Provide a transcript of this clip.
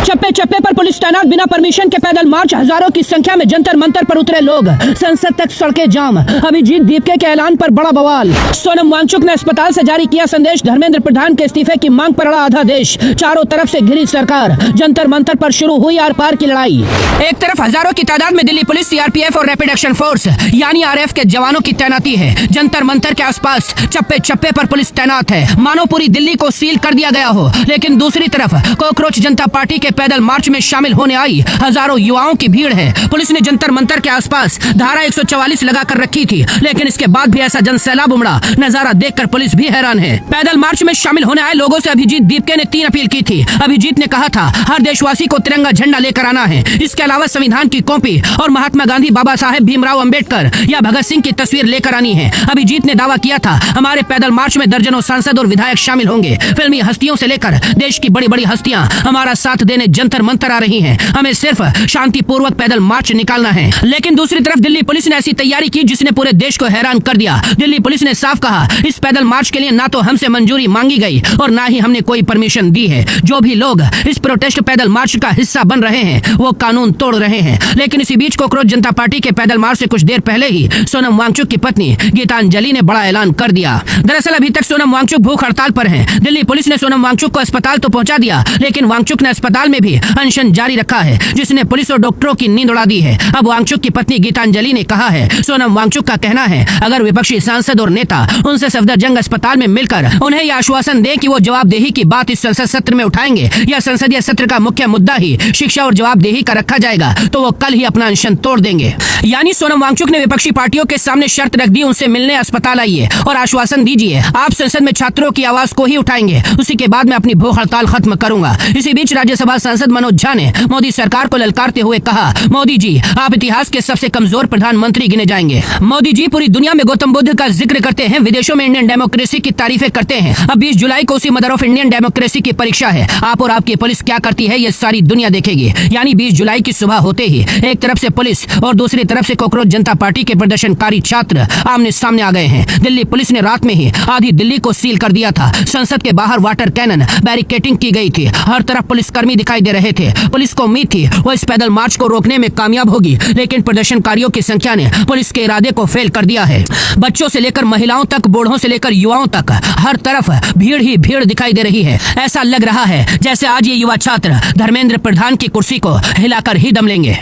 चप्पे चप्पे पर पुलिस तैनात, बिना परमिशन के पैदल मार्च, हजारों की संख्या में जंतर मंतर पर उतरे लोग, संसद तक सड़कें जाम। अभिजीत दीपके के ऐलान पर बड़ा बवाल। सोनम वांगचुक ने अस्पताल से जारी किया संदेश, धर्मेंद्र प्रधान के इस्तीफे की मांग पर अड़ा आधा देश। चारों तरफ से घिरी सरकार, जंतर मंतर पर शुरू हुई आर पार की लड़ाई। एक तरफ हजारों की तादाद में दिल्ली पुलिस, सीआरपीएफ और रैपिड एक्शन फोर्स यानी आरएफ के जवानों की तैनाती है। जंतर मंतर के आसपास चप्पे चप्पे पर पुलिस तैनात है, मानो पूरी दिल्ली को सील कर दिया गया हो। लेकिन दूसरी तरफ कॉकरोच जनता पार्टी के पैदल मार्च में शामिल होने आई हजारों युवाओं की भीड़ है। पुलिस ने जंतर मंतर के आसपास धारा 144 लगा कर रखी थी, लेकिन इसके बाद भी ऐसा जनसैलाब उमड़ा, नजारा देखकर पुलिस भी हैरान है। पैदल मार्च में शामिल होने आए लोगों से अभिजीत दीपके ने 3 अपील की थी। अभिजीत ने कहा था हर देशवासी को तिरंगा झंडा लेकर आना है। इसके अलावा संविधान की कॉपी और महात्मा गांधी, बाबा साहेब भीमराव अंबेडकर या भगत सिंह की तस्वीर लेकर आनी है। अभिजीत ने दावा किया था हमारे पैदल मार्च में दर्जनों सांसद और विधायक शामिल होंगे। फिल्मी हस्तियों से लेकर देश की बड़ी बड़ी हस्तियां हमारा साथ देने जंतर मंतर आ रही हैं। हमें सिर्फ शांतिपूर्वक पैदल मार्च निकालना है। लेकिन दूसरी तरफ दिल्ली पुलिस ने ऐसी तैयारी की जिसने पूरे देश को हैरान कर दिया। दिल्ली पुलिस ने साफ कहा इस पैदल मार्च के लिए ना तो हमसे मंजूरी मांगी गई और ना ही हमने कोई परमिशन दी है। जो भी लोग इस प्रोटेस्ट पैदल मार्च का हिस्सा बन रहे हैं वो कानून तोड़ रहे हैं। लेकिन इसी बीच कॉकरोच जनता पार्टी के पैदल मार्च से कुछ देर पहले ही सोनम वांगचुक की पत्नी गीतांजलि ने बड़ा ऐलान कर दिया। दरअसल अभी तक सोनम वांगचुक भूख हड़ताल पर हैं। दिल्ली पुलिस ने सोनम वांगचुक को अस्पताल तो पहुंचा दिया, लेकिन वांगचुक ने अस्पताल में भी अनशन जारी रखा है, जिसने पुलिस और डॉक्टरों की नींद उड़ा दी है। अब वांगचुक की पत्नी गीतांजलि ने कहा है, सोनम वांगचुक का कहना है अगर विपक्षी सांसद और नेता उनसे सफदरजंग अस्पताल में मिलकर उन्हें यह आश्वासन दे कि वो जवाबदेही की बात इस संसद सत्र में उठाएंगे या संसदीय सत्र का मुख्य मुद्दा ही शिक्षा और जवाबदेही का रखा जाएगा, तो वो कल ही अपना अनशन तोड़ देंगे। यानी सोनम वांगचुक ने विपक्षी पार्टियों के सामने शर्त रख दी, उनसे मिलने अस्पताल आइए और आश्वासन दीजिए आप संसद में छात्रों की आवाज को ही उठाएंगे, उसी के बाद मैं अपनी भूख हड़ताल खत्म करूंगा। इसी बीच राज्यसभा सांसद मनोज झा ने मोदी सरकार को ललकारते हुए कहा, मोदी जी आप इतिहास के सबसे कमजोर प्रधानमंत्री गिने जाएंगे। मोदी जी पूरी दुनिया में गौतम बुद्ध का जिक्र करते हैं, विदेशों में इंडियन डेमोक्रेसी की तारीफें करते हैं। अब 20 जुलाई को उसी मदर ऑफ इंडियन डेमोक्रेसी की परीक्षा है। आप और आपकी पुलिस क्या करती है ये सारी दुनिया देखेगी। यानी 20 जुलाई की सुबह होते ही एक तरफ से पुलिस और दूसरी तरफ से कॉकरोच जनता पार्टी के प्रदर्शनकारी छात्र आमने सामने आ गए हैं। दिल्ली पुलिस ने रात में ही आधी दिल्ली को सील कर दिया था। संसद के बाहर वाटर कैनन बैरिकेडिंग की गई थी। हर तरफ पुलिसकर्मी दिखाई दे रहे थे। पुलिस को उम्मीद थी वो इस पैदल मार्च को रोकने में कामयाब होगी, लेकिन प्रदर्शनकारियों की संख्या ने पुलिस के इरादे को फेल कर दिया है। बच्चों से लेकर महिलाओं तक, बूढ़ों से लेकर युवाओं तक हर तरफ भीड़ ही भीड़ दिखाई दे रही है। ऐसा लग रहा है जैसे आज ये युवा छात्र धर्मेंद्र प्रधान की कुर्सी को हिलाकर ही दम लेंगे।